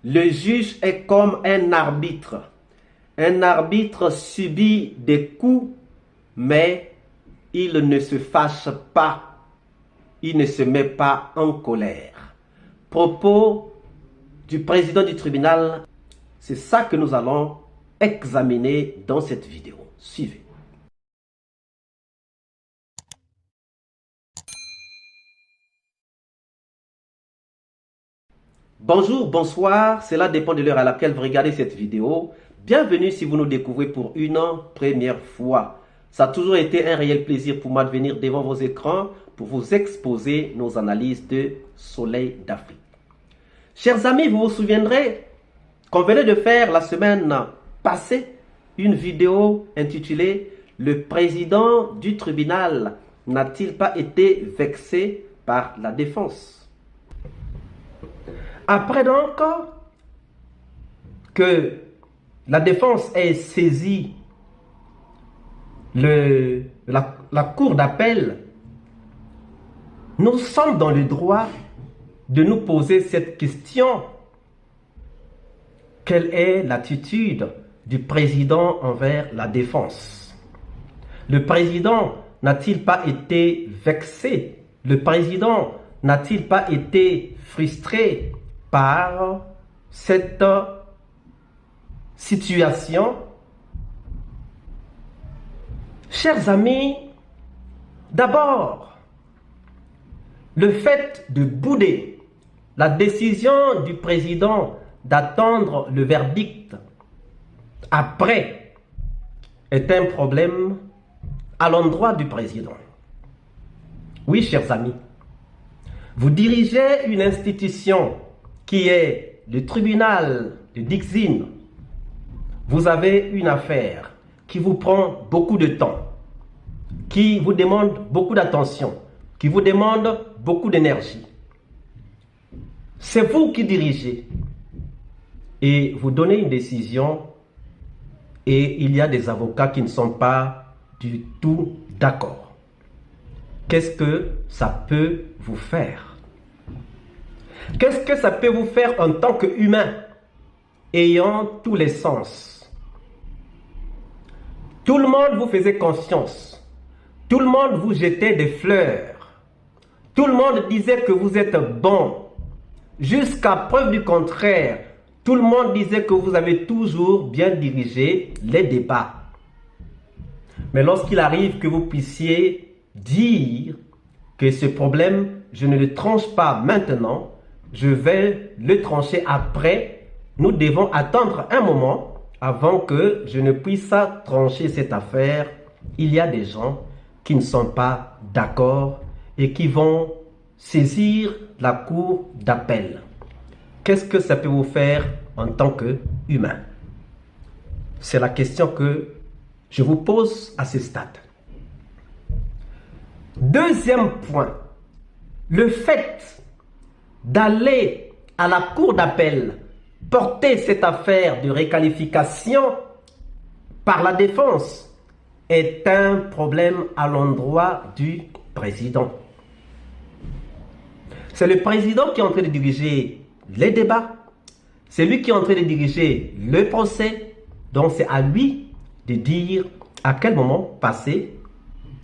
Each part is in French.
Le juge est comme un arbitre. Un arbitre subit des coups, mais il ne se fâche pas. Il ne se met pas en colère. Propos du président du tribunal, c'est ça que nous allons examiner dans cette vidéo. Suivez. Bonjour, bonsoir, cela dépend de l'heure à laquelle vous regardez cette vidéo. Bienvenue si vous nous découvrez pour une première fois. Ça a toujours été un réel plaisir pour moi de venir devant vos écrans pour vous exposer nos analyses de Soleil d'Afrique. Chers amis, vous vous souviendrez qu'on venait de faire la semaine passée une vidéo intitulée « Le président du tribunal n'a-t-il pas été vexé par la défense ?» Après donc que la défense ait saisi la cour d'appel, nous sommes dans le droit de nous poser cette question. Quelle est l'attitude du président envers la défense? Le président n'a-t-il pas été vexé? Le président n'a-t-il pas été frustré par cette situation? Chers amis, d'abord, le fait de bouder la décision du président d'attendre le verdict après est un problème à l'endroit du président. Oui, chers amis, vous dirigez une institution qui est le tribunal de Dixine. Vous avez une affaire qui vous prend beaucoup de temps, qui vous demande beaucoup d'attention, qui vous demande beaucoup d'énergie. C'est vous qui dirigez et vous donnez une décision et il y a des avocats qui ne sont pas du tout d'accord. Qu'est-ce que ça peut vous faire? Qu'est-ce que ça peut vous faire en tant qu'humain ayant tous les sens? Tout le monde vous faisait confiance. Tout le monde vous jetait des fleurs. Tout le monde disait que vous êtes bon. Jusqu'à preuve du contraire, tout le monde disait que vous avez toujours bien dirigé les débats. Mais lorsqu'il arrive que vous puissiez dire que ce problème, je ne le tranche pas maintenant, je vais le trancher après. Nous devons attendre un moment avant que je ne puisse trancher cette affaire. Il y a des gens qui ne sont pas d'accord et qui vont saisir la cour d'appel. Qu'est-ce que ça peut vous faire en tant qu'humain? C'est la question que je vous pose à ce stade. Deuxième point, le fait d'aller à la cour d'appel porter cette affaire de requalification par la défense est un problème à l'endroit du président. C'est le président qui est en train de diriger les débats, c'est lui qui est en train de diriger le procès, donc c'est à lui de dire à quel moment passer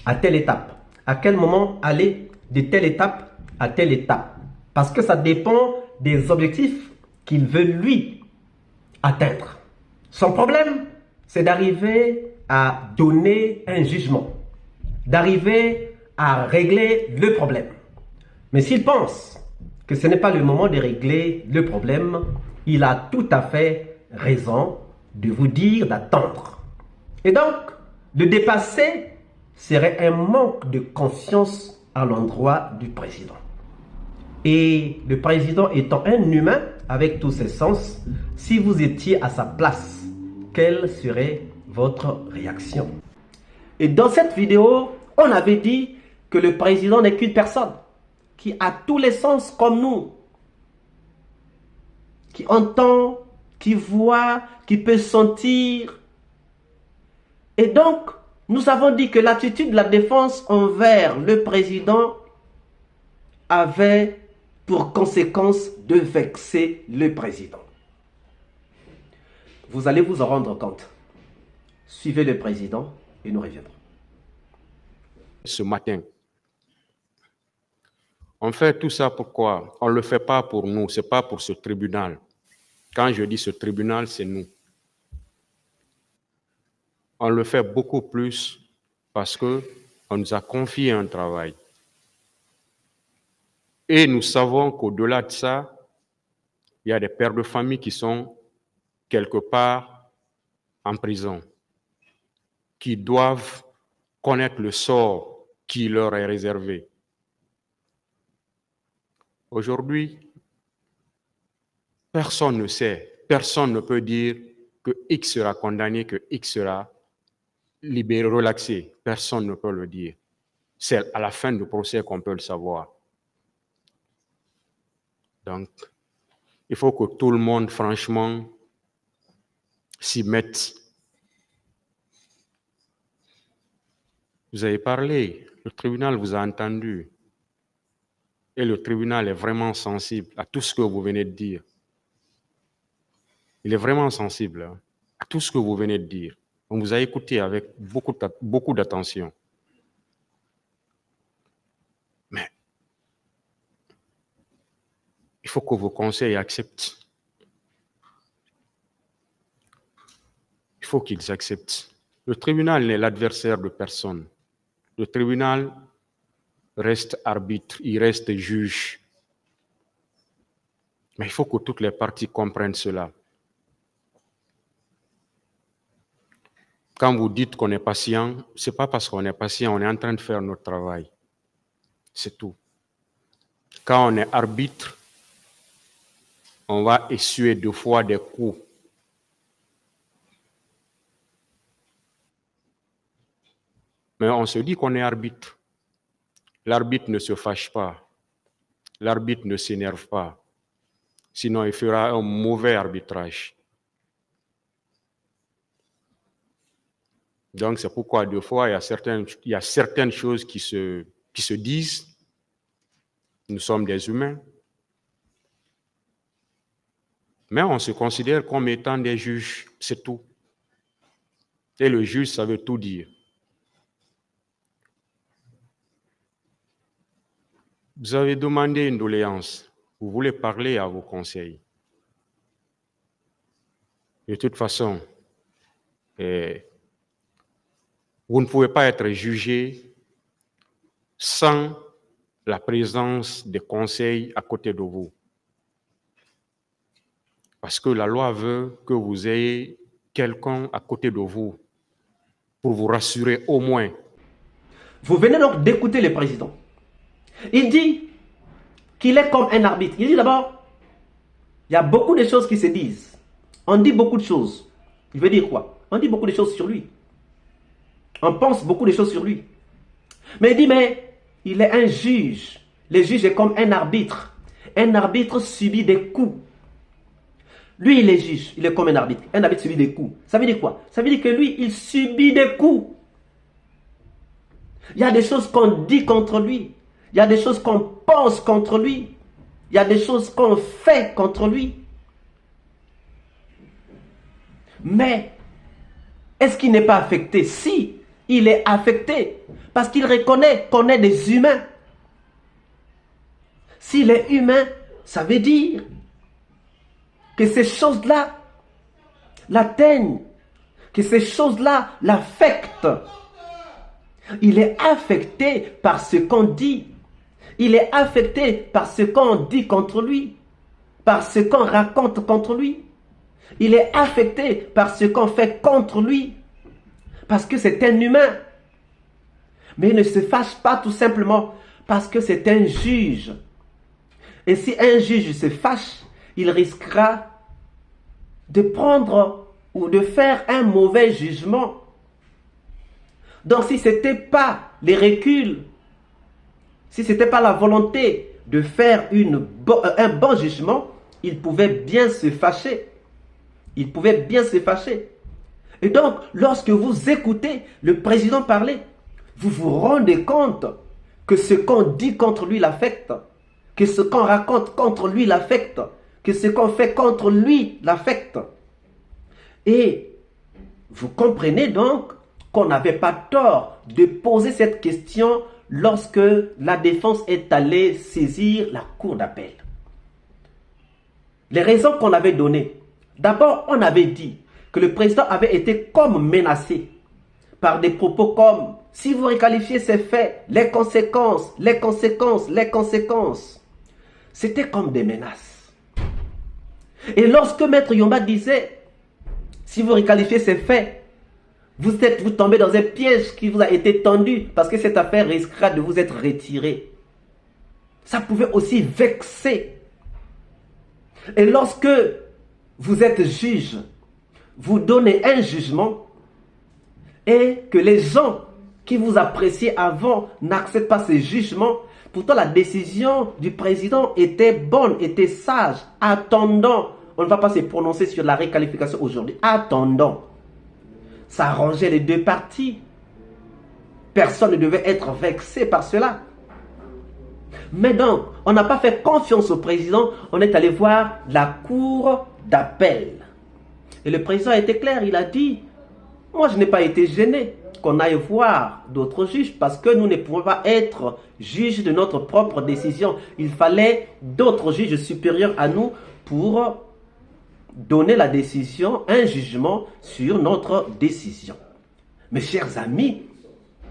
à telle étape, à quel moment aller de telle étape à telle étape. Parce que ça dépend des objectifs qu'il veut lui atteindre. Son problème, c'est d'arriver à donner un jugement, d'arriver à régler le problème. Mais s'il pense que ce n'est pas le moment de régler le problème, il a tout à fait raison de vous dire d'attendre. Et donc, le dépasser serait un manque de confiance à l'endroit du président. Et le président étant un humain avec tous ses sens, si vous étiez à sa place, quelle serait votre réaction? Et dans cette vidéo, on avait dit que le président n'est qu'une personne qui a tous les sens comme nous, qui entend, qui voit, qui peut sentir. Et donc, nous avons dit que l'attitude de la défense envers le président avait pour conséquence de vexer le président. Vous allez vous en rendre compte. Suivez le président et nous reviendrons. Ce matin, on fait tout ça pourquoi? On ne le fait pas pour nous, ce n'est pas pour ce tribunal. Quand je dis ce tribunal, c'est nous. On le fait beaucoup plus parce qu'on nous a confié un travail. Et nous savons qu'au-delà de ça, il y a des pères de famille qui sont quelque part en prison, qui doivent connaître le sort qui leur est réservé. Aujourd'hui, personne ne sait, personne ne peut dire que X sera condamné, que X sera libéré, relaxé. Personne ne peut le dire. C'est à la fin du procès qu'on peut le savoir. Donc, il faut que tout le monde, franchement, s'y mette. Vous avez parlé, le tribunal vous a entendu. Et le tribunal est vraiment sensible à tout ce que vous venez de dire. Il est vraiment sensible à tout ce que vous venez de dire. On vous a écouté avec beaucoup d'attention. Mais il faut que vos conseils acceptent. Il faut qu'ils acceptent. Le tribunal n'est l'adversaire de personne. Le tribunal reste arbitre, il reste juge. Mais il faut que toutes les parties comprennent cela. Quand vous dites qu'on est patient, ce n'est pas parce qu'on est patient, on est en train de faire notre travail. C'est tout. Quand on est arbitre, on va essuyer 2 fois des coups. Mais on se dit qu'on est arbitre. L'arbitre ne se fâche pas. L'arbitre ne s'énerve pas. Sinon, il fera un mauvais arbitrage. Donc, c'est pourquoi, 2 fois, il y a certaines choses qui se disent. Nous sommes des humains. Mais on se considère comme étant des juges, c'est tout. Et le juge, ça veut tout dire. Vous avez demandé une doléance. Vous voulez parler à vos conseils. De toute façon, vous ne pouvez pas être jugé sans la présence des conseils à côté de vous. Parce que la loi veut que vous ayez quelqu'un à côté de vous pour vous rassurer au moins. Vous venez donc d'écouter le président. Il dit qu'il est comme un arbitre. Il dit d'abord, il y a beaucoup de choses qui se disent. On dit beaucoup de choses. Il veut dire quoi? On dit beaucoup de choses sur lui. On pense beaucoup de choses sur lui. Mais il dit, mais il est un juge. Le juge est comme un arbitre. Un arbitre subit des coups. Lui, il est juge. Il est comme un arbitre. Un arbitre subit des coups. Ça veut dire quoi? Ça veut dire que lui, il subit des coups. Il y a des choses qu'on dit contre lui. Il y a des choses qu'on pense contre lui. Il y a des choses qu'on fait contre lui. Mais, est-ce qu'il n'est pas affecté? Si, il est affecté. Parce qu'il reconnaît qu'on est des humains. S'il est humain, ça veut dire que ces choses-là l'atteignent. Que ces choses-là l'affectent. Il est affecté par ce qu'on dit. Il est affecté par ce qu'on dit contre lui. Par ce qu'on raconte contre lui. Il est affecté par ce qu'on fait contre lui. Parce que c'est un humain. Mais il ne se fâche pas tout simplement parce que c'est un juge. Et si un juge se fâche, il risquera de prendre ou de faire un mauvais jugement. Donc si ce n'était pas les reculs, si ce n'était pas la volonté de faire un bon jugement, il pouvait bien se fâcher. Il pouvait bien se fâcher. Et donc, lorsque vous écoutez le président parler, vous vous rendez compte que ce qu'on dit contre lui l'affecte, que ce qu'on raconte contre lui l'affecte, que ce qu'on fait contre lui l'affecte. Et vous comprenez donc qu'on n'avait pas tort de poser cette question lorsque la défense est allée saisir la cour d'appel. Les raisons qu'on avait données. D'abord, on avait dit que le président avait été comme menacé par des propos comme « si vous requalifiez ces faits, les conséquences, les conséquences, les conséquences ». C'était comme des menaces. Et lorsque Maître Yomba disait « si vous requalifiez ces faits, vous tombez dans un piège qui vous a été tendu parce que cette affaire risquera de vous être retirée ». Ça pouvait aussi vexer. Et lorsque vous êtes juge, vous donnez un jugement et que les gens qui vous appréciaient avant n'acceptent pas ce jugement, pourtant la décision du président était bonne, était sage. Attendons, on ne va pas se prononcer sur la requalification aujourd'hui. Attendons. Ça arrangeait les deux parties. Personne ne devait être vexé par cela. Mais donc, on n'a pas fait confiance au président, on est allé voir la cour d'appel. Et le président a été clair, il a dit, moi je n'ai pas été gêné qu'on aille voir d'autres juges parce que nous ne pouvons pas être juges de notre propre décision. Il fallait d'autres juges supérieurs à nous pour donner la décision, un jugement sur notre décision. Mes chers amis,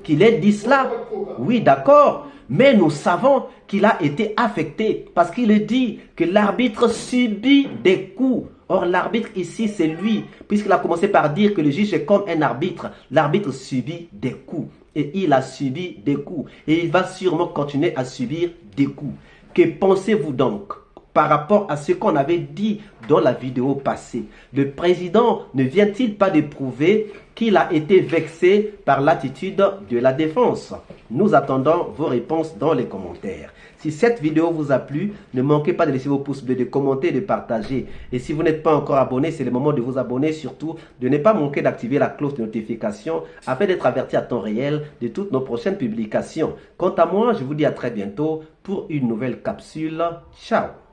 qu'il ait dit cela, oui d'accord, mais nous savons qu'il a été affecté parce qu'il dit que l'arbitre subit des coups. Or l'arbitre ici c'est lui, puisqu'il a commencé par dire que le juge est comme un arbitre. L'arbitre subit des coups et il a subi des coups et il va sûrement continuer à subir des coups. Que pensez-vous donc par rapport à ce qu'on avait dit dans la vidéo passée? Le président ne vient-il pas de prouver qu'il a été vexé par l'attitude de la défense? Nous attendons vos réponses dans les commentaires. Si cette vidéo vous a plu, ne manquez pas de laisser vos pouces bleus, de commenter, de partager. Et si vous n'êtes pas encore abonné, c'est le moment de vous abonner, surtout de ne pas manquer d'activer la cloche de notification afin d'être averti à temps réel de toutes nos prochaines publications. Quant à moi, je vous dis à très bientôt pour une nouvelle capsule. Ciao!